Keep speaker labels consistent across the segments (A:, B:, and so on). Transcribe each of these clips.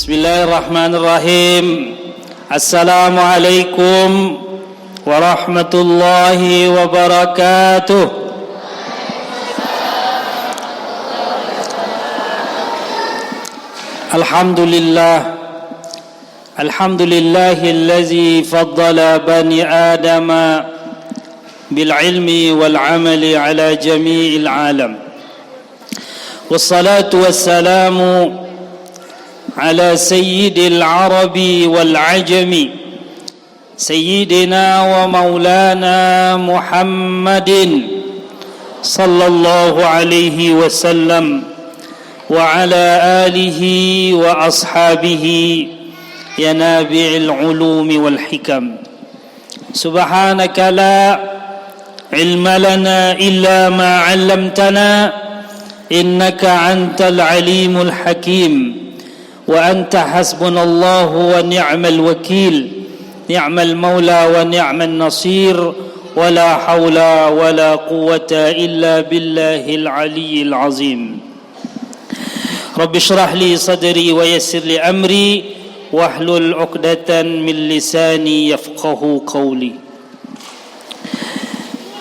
A: Bismillahirrahmanirrahim. Assalamualaikum warahmatullahi wabarakatuh. Alhamdulillahillazi faddala bani adama bil ilmi wal amali ala jami'il alam. Wassalatu wassalamu على سيد العرب والعجم سيدنا ومولانا محمد صلى الله عليه وسلم وعلى آله وأصحابه ينابع العلوم والحكم. سبحانك لا علم لنا إلا ما علمتنا إنك أنت العليم الحكيم وأنت حسبنا الله ونعم الوكيل نعم المولى ونعم النصير ولا حول ولا قوة إلا بالله العلي العظيم. رب اشرح لي صدري ويسر لي أمري واحلل عقدة من لساني يفقه قولي.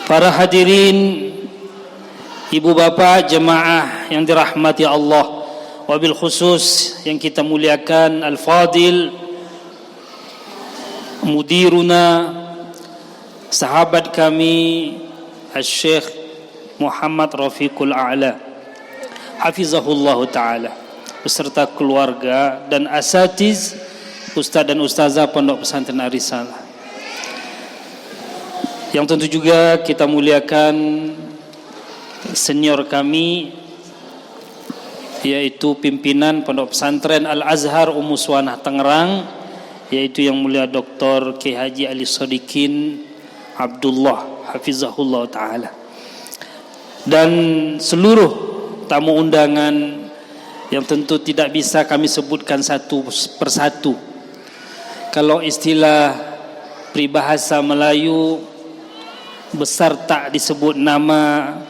A: Para hadirin, ibu bapak jemaah yang dirahmati Allah, wabil khusus yang kita muliakan Al-Fadil Mudiruna, sahabat kami Al-Syekh Muhammad Rafiqul A'la hafizahullah ta'ala, beserta keluarga dan asatiz, ustaz dan ustazah Pondok Pesantren Ar-Risalah, yang tentu juga kita muliakan senior kami, yaitu pimpinan Pondok Pesantren Al-Azhar Ummu Suwanah Tangerang, yaitu yang mulia Dr. Kiai Haji Ali Sodikin Abdullah hafizahullah ta'ala, dan seluruh tamu undangan yang tentu tidak bisa kami sebutkan satu persatu. Kalau istilah peribahasa Melayu, besar tak disebut nama,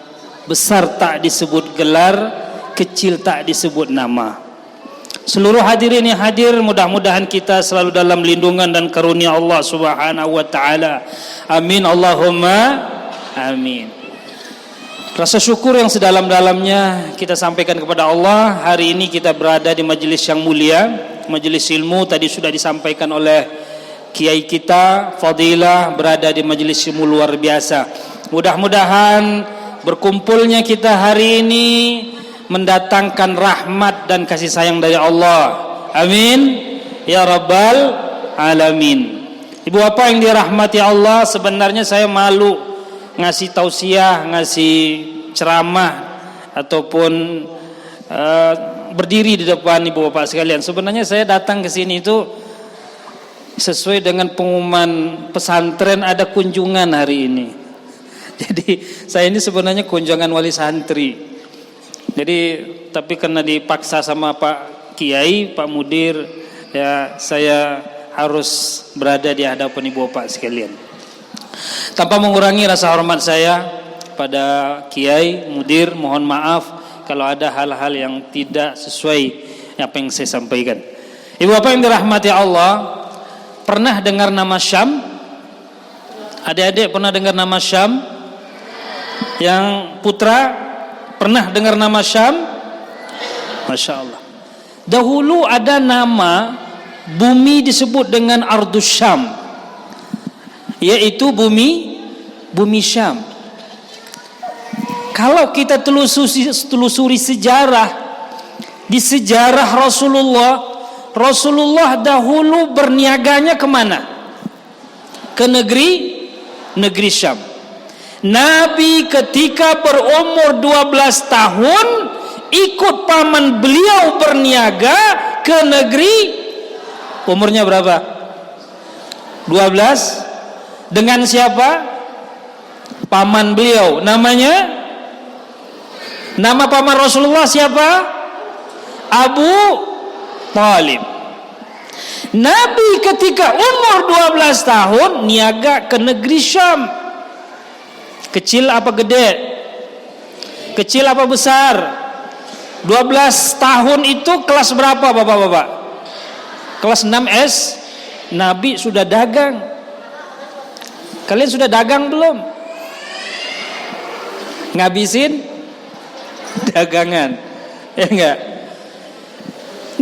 A: besar tak disebut gelar, kecil tak disebut nama. Seluruh hadirin yang hadir, mudah-mudahan kita selalu dalam lindungan dan karunia Allah Subhanahu wa taala. Amin Allahumma amin. Rasa syukur yang sedalam-dalamnya kita sampaikan kepada Allah. Hari ini kita berada di majelis yang mulia, majelis ilmu. Tadi sudah disampaikan oleh kiai kita Fadilah, berada di majelis ilmu luar biasa. Mudah-mudahan berkumpulnya kita hari ini mendatangkan rahmat dan kasih sayang dari Allah. Amin ya rabbal alamin. Ibu bapak yang dirahmati Allah, sebenarnya saya malu ngasih tausiah, ngasih ceramah ataupun berdiri di depan ibu bapak sekalian. Sebenarnya saya datang ke sini itu sesuai dengan pengumuman pesantren ada kunjungan hari ini. Jadi saya ini sebenarnya kunjungan wali santri. Jadi tapi karena dipaksa sama Pak Kiai, Pak Mudir, ya saya harus berada di hadapan ibu bapak sekalian. Tanpa mengurangi rasa hormat saya pada Kiai, Mudir, mohon maaf kalau ada hal-hal yang tidak sesuai apa yang saya sampaikan. Ibu bapak yang dirahmati Allah, pernah dengar nama Syam? Adik-adik pernah dengar nama Syam? Yang putra pernah dengar nama Syam? Masya Allah. Dahulu ada nama bumi disebut dengan Ardus Syam, yaitu bumi Syam. Kalau kita telusuri sejarah, di sejarah Rasulullah dahulu berniaganya kemana? Ke negeri Syam. Nabi ketika berumur 12 tahun ikut paman beliau berniaga ke negeri. Umurnya berapa? 12. Dengan siapa? Paman beliau. Namanya? Nama paman Rasulullah siapa? Abu Thalib. Nabi ketika umur 12 tahun niaga ke negeri Syam. Kecil apa gede? Kecil apa besar? 12 tahun itu kelas berapa bapak-bapak? Kelas 6 S, Nabi sudah dagang. Kalian sudah dagang belum? Ngabisin dagangan, ya enggak?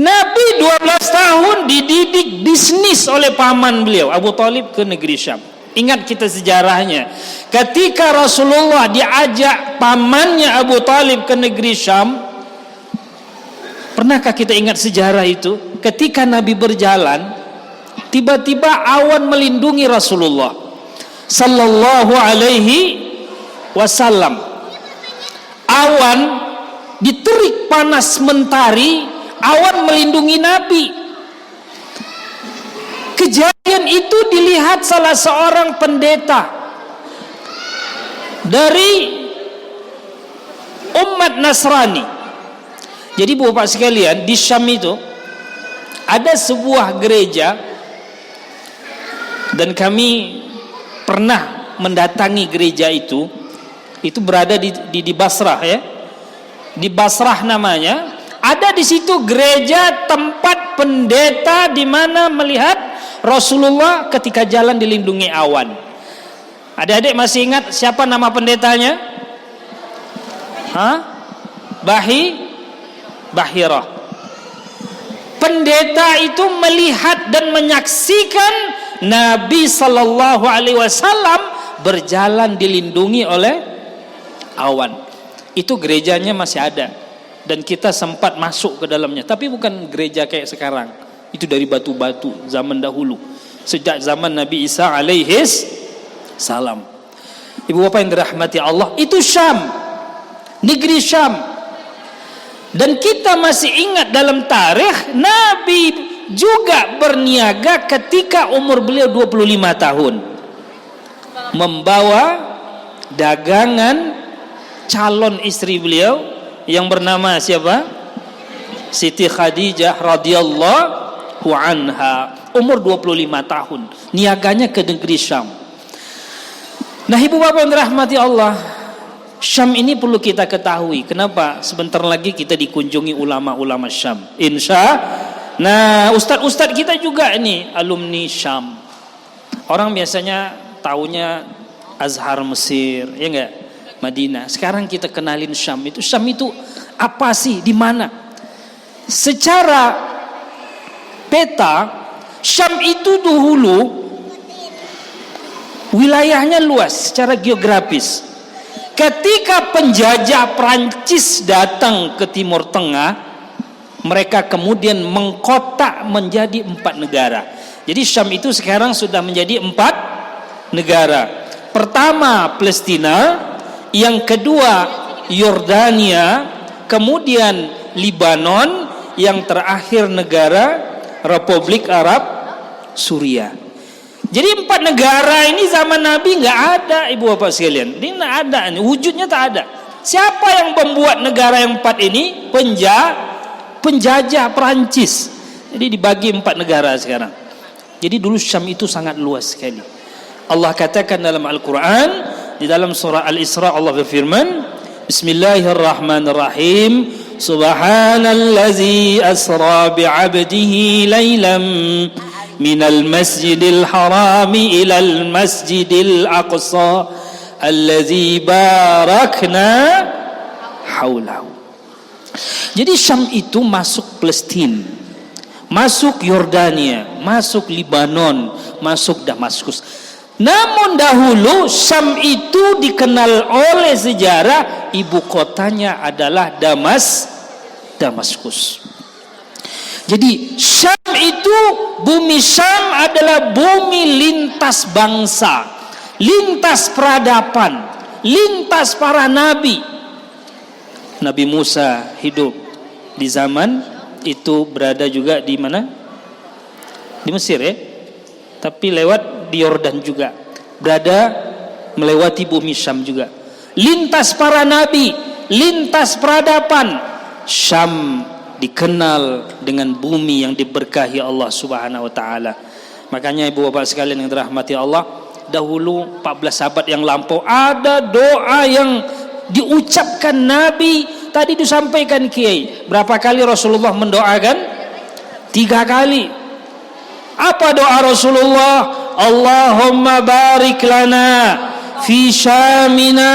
A: Nabi 12 tahun dididik bisnis oleh paman beliau Abu Thalib ke negeri Syam. Ingat kita sejarahnya, ketika Rasulullah diajak pamannya Abu Thalib ke negeri Syam, pernahkah kita ingat sejarah itu? Ketika Nabi berjalan, tiba-tiba awan melindungi Rasulullah sallallahu alaihi wasallam. Awan diterik panas mentari, awan melindungi Nabi. Kejadian itu dilihat salah seorang pendeta dari umat Nasrani. Jadi Bapak sekalian, di Syam itu ada sebuah gereja, dan kami pernah mendatangi gereja itu berada di Basrah, ya. Di Basrah namanya. Ada di situ gereja tempat pendeta di mana melihat Rasulullah ketika jalan dilindungi awan. Adik-adik masih ingat siapa nama pendetanya? Bahirah. Pendeta itu melihat dan menyaksikan Nabi sallallahu alaihi wasallam berjalan dilindungi oleh awan. Itu gerejanya masih ada dan kita sempat masuk ke dalamnya, tapi bukan gereja kayak sekarang. Itu dari batu-batu zaman dahulu, sejak zaman Nabi Isa alaihis salam. Ibu bapak yang dirahmati Allah, itu Syam, negeri Syam. Dan kita masih ingat dalam tarikh, Nabi juga berniaga ketika umur beliau 25 tahun, membawa dagangan calon istri beliau yang bernama siapa? Siti Khadijah radhiyallahu anha, umur 25 tahun, niaganya ke negeri Syam. Nah, ibu bapak yang dirahmati Allah, Syam ini perlu kita ketahui. Kenapa? Sebentar lagi kita dikunjungi ulama-ulama Syam, Nah, ustadz-ustadz kita juga ini alumni Syam. Orang biasanya taunya Azhar Mesir, ya enggak? Madinah. Sekarang kita kenalin Syam itu. Syam itu apa sih? Di mana? Secara peta, Syam itu dahulu wilayahnya luas secara geografis. Ketika penjajah Prancis datang ke Timur Tengah, mereka kemudian mengkotak menjadi 4 negara. Jadi Syam itu sekarang sudah menjadi 4 negara. Pertama Palestina, yang kedua Yordania, kemudian Libanon, yang terakhir negara Republik Arab Suriah. Jadi 4 negara ini zaman Nabi nggak ada, ibu bapak sekalian. Ini nggak ada, wujudnya tak ada. Siapa yang membuat negara yang 4 ini? Penjajah Perancis. Jadi dibagi 4 negara sekarang. Jadi dulu Syam itu sangat luas sekali. Allah katakan dalam Al-Quran, di dalam surah Al-Isra, Allah berfirman, Bismillahirrahmanirrahim, Subhanallazi asra bi'abdihi laylam minal masjidil harami ilal masjidil aqsa allazi barakna haulahu. Jadi Syam itu masuk Palestina, masuk Yordania, masuk Libanon, masuk Damaskus. Namun dahulu Syam itu dikenal oleh sejarah, ibu kotanya adalah Damaskus. Jadi Syam itu, bumi Syam adalah bumi lintas bangsa, lintas peradaban, lintas para nabi. Nabi Musa hidup di zaman itu, berada juga di mana? Di Mesir, ya. Tapi lewat di Yordan juga, berada melewati bumi Syam juga. Lintas para nabi, lintas peradaban, Syam dikenal dengan bumi yang diberkahi Allah Subhanahu wa taala. Makanya ibu bapak sekalian yang dirahmati Allah, dahulu 14 abad yang lampau ada doa yang diucapkan Nabi. Tadi disampaikan Kiai, berapa kali Rasulullah mendoakan? 3 kali. Apa doa Rasulullah? Allahumma barik lana fi syamina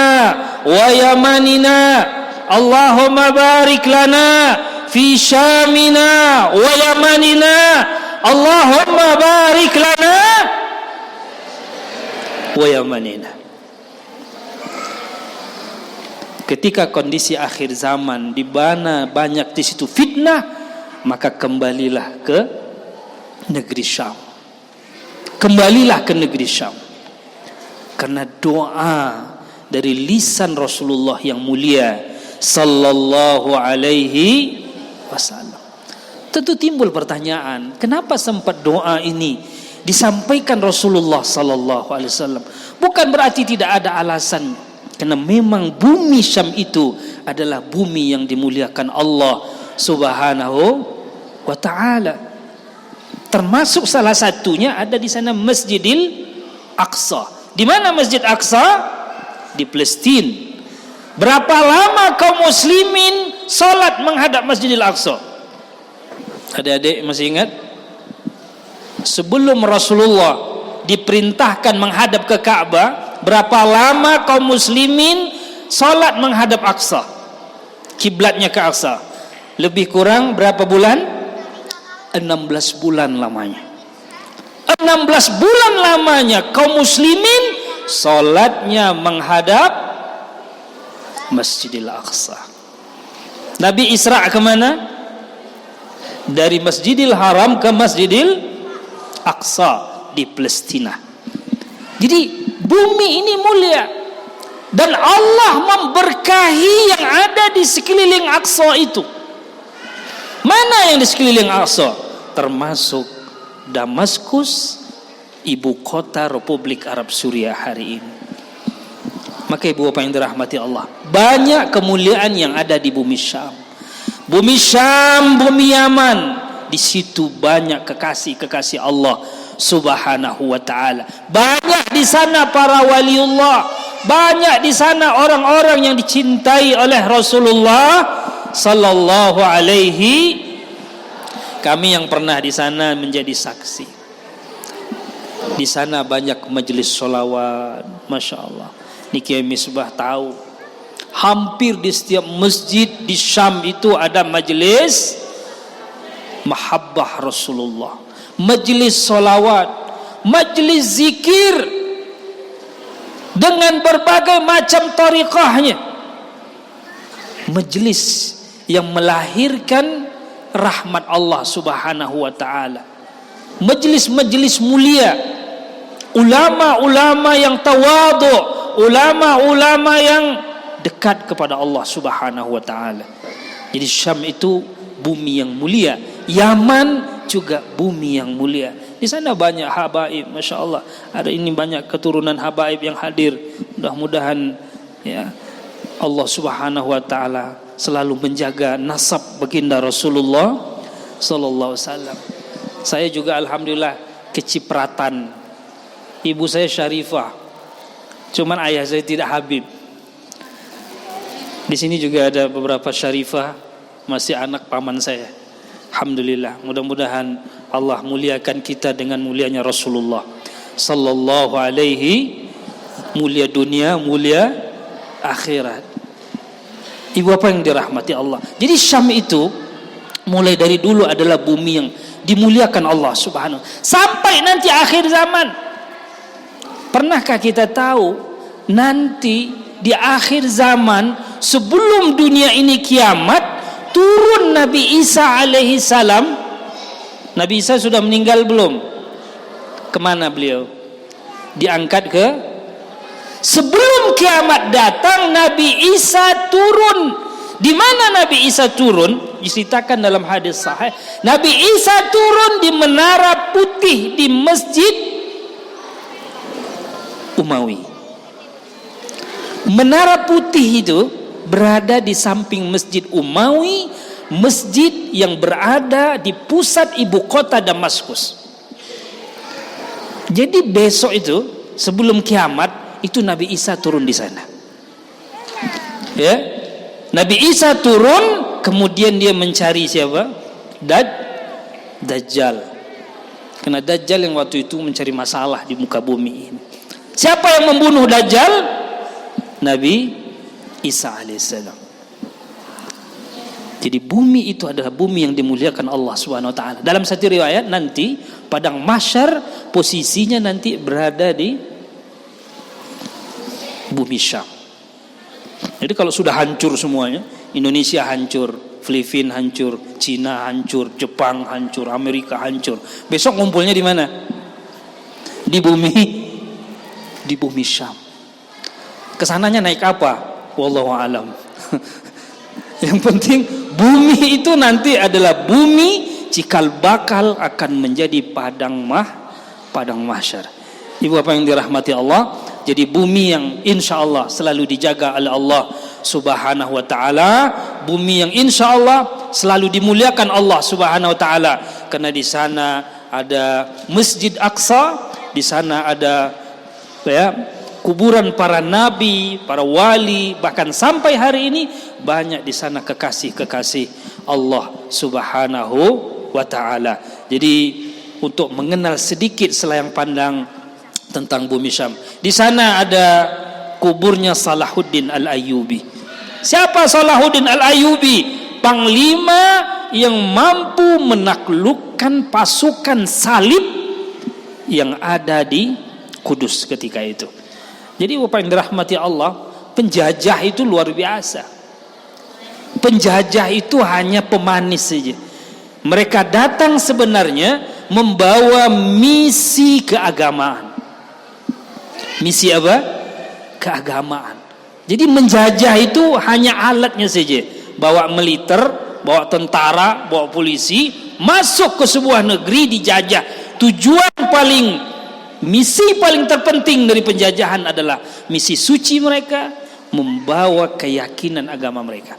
A: wa yamanina. Allahumma barik lana fi syamina wa yamanina. Allahumma barik lana wa yamanina. Ketika kondisi akhir zaman, di mana banyak di situ fitnah, maka kembalilah ke negeri Syam. Kembalilah ke negeri Syam. Karena doa dari lisan Rasulullah yang mulia sallallahu alaihi wasallam. Tentu timbul pertanyaan, kenapa sempat doa ini disampaikan Rasulullah sallallahu alaihi wasallam? Bukan berarti tidak ada alasan. Karena memang bumi Syam itu adalah bumi yang dimuliakan Allah Subhanahu wa ta'ala. Termasuk salah satunya ada di sana Masjidil Aqsa. Di mana Masjid Aqsa? Di Palestina. Berapa lama kaum muslimin salat menghadap Masjidil Aqsa? Adik-adik masih ingat? Sebelum Rasulullah diperintahkan menghadap ke Ka'bah, berapa lama kaum muslimin salat menghadap Aqsa, kiblatnya ke Aqsa? Lebih kurang berapa bulan? 16 bulan lamanya. 16 bulan lamanya kaum muslimin salatnya menghadap Masjidil Aqsa. Nabi Isra ke mana? Dari Masjidil Haram ke Masjidil Aqsa di Palestina. Jadi bumi ini mulia dan Allah memberkahi yang ada di sekeliling Aqsa itu. Mana yang di sekeliling Aqsa? Termasuk Damaskus, ibu kota Republik Arab Suriah hari ini. Maka ibu bapak yang dirahmati Allah, banyak kemuliaan yang ada di bumi Syam. Bumi Syam, bumi Yaman, di situ banyak kekasih-kekasih Allah Subhanahu wa ta'ala. Banyak di sana para waliullah, banyak di sana orang-orang yang dicintai oleh Rasulullah sallallahu alaihi. Kami yang pernah di sana menjadi saksi. Di sana banyak majelis sholawat, masya Allah. Niki Misbah tahu, hampir di setiap masjid di Syam itu ada majelis mahabbah Rasulullah, majelis solawat, majelis zikir dengan berbagai macam tariqahnya, majelis yang melahirkan rahmat Allah Subhanahu wa ta'ala, majelis-majelis mulia, ulama-ulama yang tawadhu, ulama-ulama yang dekat kepada Allah Subhanahu wa ta'ala. Jadi Syam itu bumi yang mulia, Yaman juga bumi yang mulia. Di sana banyak habaib, masya Allah. Hari ini banyak keturunan habaib yang hadir. Mudah-mudahan ya Allah Subhanahu wa ta'ala selalu menjaga nasab baginda Rasulullah sallallahu alaihi wasallam. Saya juga alhamdulillah kecipratan. Ibu saya Syarifah, cuman ayah saya tidak Habib. Di sini juga ada beberapa Syarifah, masih anak paman saya. Alhamdulillah, mudah-mudahan Allah muliakan kita dengan mulianya Rasulullah sallallahu alaihi, mulia dunia, mulia akhirat. Ibu apa yang dirahmati Allah. Jadi Syam itu mulai dari dulu adalah bumi yang dimuliakan Allah Subhanahu, sampai nanti akhir zaman. Pernahkah kita tahu nanti di akhir zaman sebelum dunia ini kiamat turun Nabi Isa alaihi salam? Nabi Isa sudah meninggal belum? Kemana beliau? Diangkat ke? Sebelum kiamat datang Nabi Isa turun. Di mana Nabi Isa turun? Diceritakan dalam hadis sahih. Nabi Isa turun di menara putih di Masjid Umawi. Menara putih itu berada di samping Masjid Umawi, masjid yang berada di pusat ibu kota Damaskus. Jadi besok itu sebelum kiamat itu Nabi Isa turun di sana. Ya, Nabi Isa turun, kemudian dia mencari siapa? Dajjal. Karena Dajjal yang waktu itu mencari masalah di muka bumi ini. Siapa yang membunuh Dajjal? Nabi Isa alaihissalam. Jadi bumi itu adalah bumi yang dimuliakan Allah Subhanahu wa taala. Dalam satu riwayat nanti padang mahsyar posisinya nanti berada di bumi Syam. Jadi kalau sudah hancur semuanya, Indonesia hancur, Filipina hancur, Cina hancur, Jepang hancur, Amerika hancur. Besok ngumpulnya di mana? Di bumi Syam. Kesananya naik apa? Wallahu alam. Yang penting bumi itu nanti adalah bumi cikal bakal akan menjadi padang mahsyar. Ibu apa yang dirahmati Allah, jadi bumi yang insya Allah selalu dijaga oleh Allah Subhanahu wa taala, bumi yang insya Allah selalu dimuliakan Allah Subhanahu wa taala, karena di sana ada Masjid Aqsa, di sana ada kuburan para nabi, para wali, bahkan sampai hari ini banyak di sana kekasih-kekasih Allah Subhanahu wa taala. Jadi untuk mengenal sedikit selayang pandang tentang bumi Syam. Di sana ada kuburnya Salahuddin Al-Ayyubi. Siapa Salahuddin Al-Ayyubi? Panglima yang mampu menaklukkan pasukan salib yang ada di Kudus ketika itu. Jadi Bapak yang dirahmati Allah, penjajah itu luar biasa. Penjajah itu hanya pemanis saja. Mereka datang sebenarnya membawa misi keagamaan. Misi apa? Keagamaan. Jadi menjajah itu hanya alatnya saja. Bawa militer, bawa tentara, bawa polisi, masuk ke sebuah negeri dijajah. Misi paling terpenting dari penjajahan adalah misi suci mereka, membawa keyakinan agama mereka.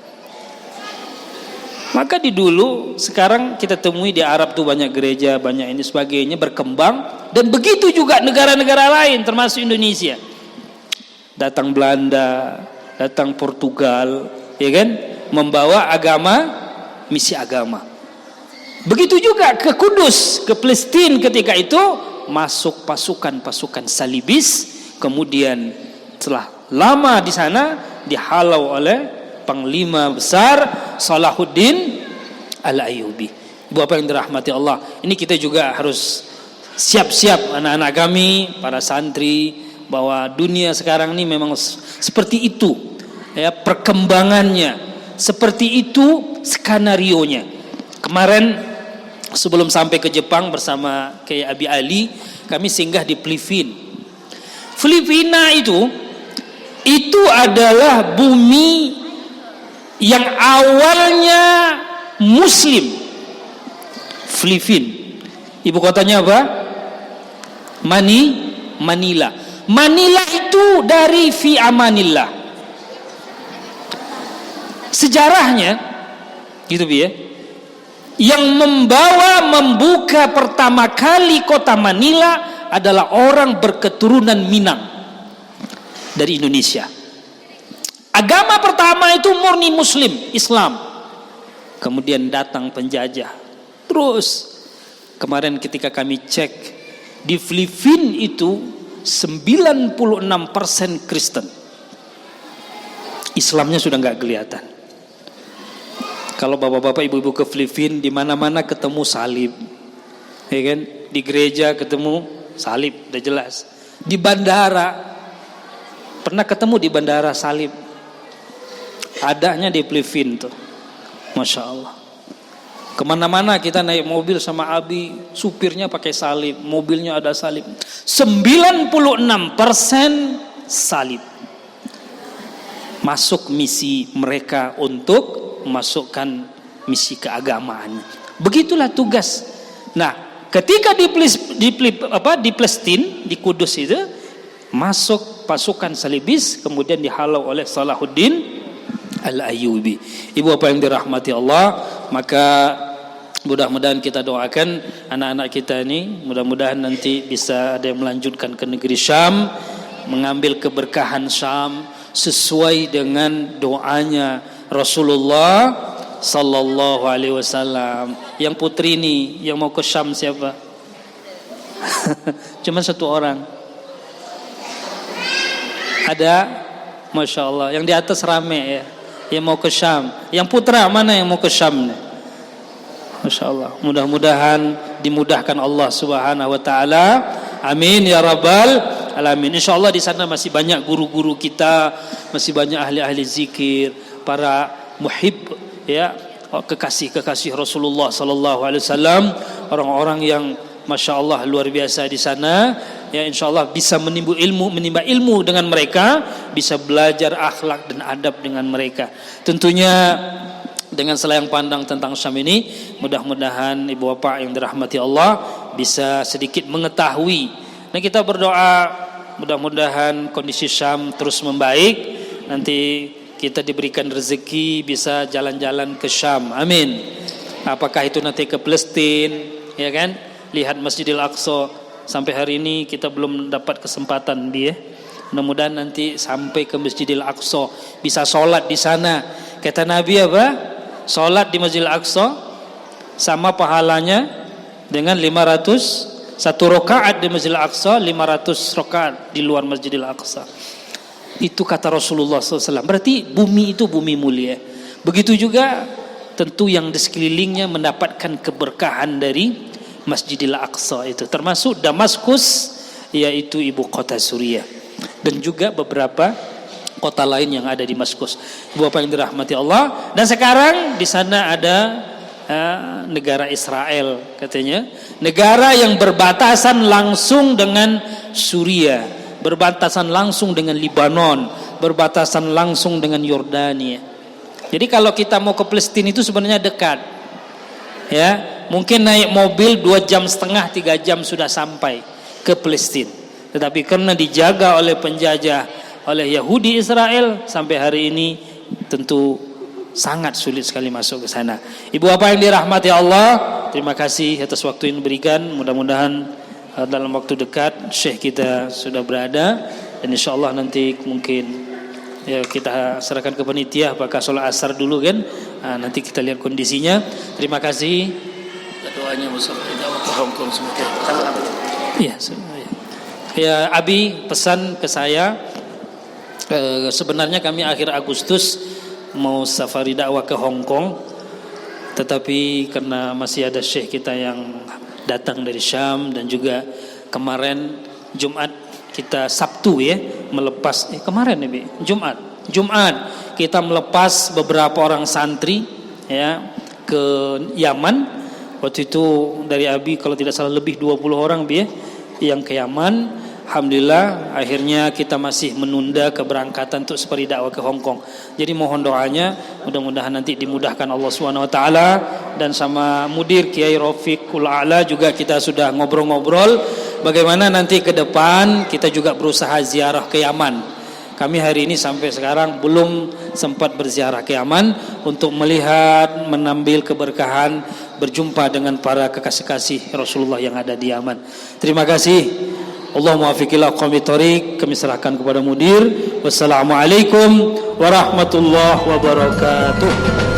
A: Maka di dulu, sekarang kita temui di Arab tuh banyak gereja, banyak ini sebagainya berkembang, dan begitu juga negara-negara lain termasuk Indonesia. Datang Belanda, datang Portugal, ya kan, membawa agama, misi agama. Begitu juga ke Kudus, ke Palestina ketika itu masuk pasukan-pasukan salibis, kemudian setelah lama di sana dihalau oleh panglima besar Salahuddin Al-Ayyubi. Ibu apa yang dirahmati Allah, ini kita juga harus siap-siap anak-anak kami, para santri, bahwa dunia sekarang ini memang seperti itu ya perkembangannya, seperti itu skenarionya. Kemarin sebelum sampai ke Jepang bersama Kiai Abi Ali, kami singgah di Filipina itu adalah bumi yang awalnya Muslim. Filipina, ibu kotanya apa? Manila. Manila itu dari fi amanillah. Sejarahnya gitu ya. Yang membuka pertama kali kota Manila adalah orang berketurunan Minang dari Indonesia. Agama pertama itu murni Muslim, Islam. Kemudian datang penjajah. Terus kemarin ketika kami cek di Filipina itu 96% Kristen. Islamnya sudah nggak kelihatan. Kalau bapak-bapak, ibu-ibu ke Filipina, di mana-mana ketemu salib, ya kan? Di gereja ketemu salib, udah jelas. Di bandara, pernah ketemu di bandara salib. Adanya di Filipina tuh, masya Allah. Kemana-mana kita naik mobil sama Abi, supirnya pakai salib, mobilnya ada salib. 96% salib. Masuk misi mereka untuk memasukkan misi keagamaan. Begitulah tugas. Nah, ketika di Palestina, di Kudus itu masuk pasukan salibis, kemudian dihalau oleh Salahuddin Al-Ayyubi. Ibu apa yang dirahmati Allah, maka mudah-mudahan kita doakan anak-anak kita ini, mudah-mudahan nanti bisa ada yang melanjutkan ke negeri Syam, mengambil keberkahan Syam sesuai dengan doanya Rasulullah sallallahu alaihi wasallam. Yang putri ini yang mau ke Syam siapa? Cuma satu orang. Ada, Masya Allah. Yang di atas rame ya. Yang mau ke Syam. Yang putra mana yang mau ke Syam? Masya Allah. Mudah-mudahan dimudahkan Allah Subhanahu Wa Taala. Amin ya Rabbal Alamin. Insya Allah di sana masih banyak guru-guru kita, masih banyak ahli-ahli zikir, para muhib ya, kekasih-kekasih Rasulullah Sallallahu Alaihi Wasallam, orang-orang yang Masya Allah luar biasa di sana. Ya insya Allah bisa menimba ilmu dengan mereka, bisa belajar akhlak dan adab dengan mereka. Tentunya dengan selayang pandang tentang Syam ini, mudah-mudahan ibu bapak yang dirahmati Allah bisa sedikit mengetahui. Dan kita berdoa mudah-mudahan kondisi Syam terus membaik. Nanti kita diberikan rezeki bisa jalan-jalan ke Syam. Amin. Apakah itu nanti ke Palestina, ya kan? Lihat Masjidil Aqsa. Sampai hari ini kita belum dapat kesempatan dia. Mudah-mudahan nanti sampai ke Masjidil Aqsa bisa sholat di sana. Kata Nabi apa? Sholat di Masjidil Aqsa sama pahalanya dengan 500 satu rakaat di Masjidil Aqsa, 500 rakaat di luar Masjidil Aqsa. Itu kata Rasulullah SAW. Berarti bumi itu bumi mulia. Begitu juga tentu yang di sekelilingnya mendapatkan keberkahan dari Masjidil Aqsa itu, termasuk Damaskus, yaitu ibu kota Suriah, dan juga beberapa kota lain yang ada di Damaskus. Ibu bapak yang dirahmati Allah. Dan sekarang di sana ada negara Israel, katanya negara yang berbatasan langsung dengan Suriah, berbatasan langsung dengan Lebanon, berbatasan langsung dengan Yordania. Jadi kalau kita mau ke Palestina itu sebenarnya dekat, ya. Mungkin naik mobil 2,5 jam 3 jam sudah sampai ke Palestina. Tetapi karena dijaga oleh penjajah, oleh Yahudi Israel, sampai hari ini tentu sangat sulit sekali masuk ke sana. Ibu bapak yang dirahmati Allah, terima kasih atas waktu yang diberikan. Mudah-mudahan dalam waktu dekat Syekh kita sudah berada, dan insya Allah nanti mungkin ya kita serahkan ke panitia apakah sholat asar dulu kan. Nanti kita lihat kondisinya. Terima kasih. Doanya ya, Abi pesan ke saya, sebenarnya kami akhir Agustus mau safari dakwah ke Hong Kong, tetapi karena masih ada syekh kita yang datang dari Syam, dan juga kemarin Jumat kita Sabtu ya melepas kemarin ya Jumat kita melepas beberapa orang santri ya ke Yaman. Waktu itu dari Abi kalau tidak salah lebih 20 orang yang ke Yaman. Alhamdulillah akhirnya kita masih menunda keberangkatan untuk seperti dakwah ke Hong Kong. Jadi mohon doanya, mudah-mudahan nanti dimudahkan Allah SWT. Dan sama Mudir Kiai Rafiqul A'la juga kita sudah ngobrol-ngobrol bagaimana nanti ke depan kita juga berusaha ziarah ke Yaman. Kami hari ini sampai sekarang belum sempat berziarah ke Yaman untuk melihat, menambil keberkahan, berjumpa dengan para kekasih-kasih Rasulullah yang ada di Yaman. Terima kasih. Allahumma wafiqillah qawmi thoriq. Kami serahkan kepada Mudir. Wassalamualaikum warahmatullahi wabarakatuh.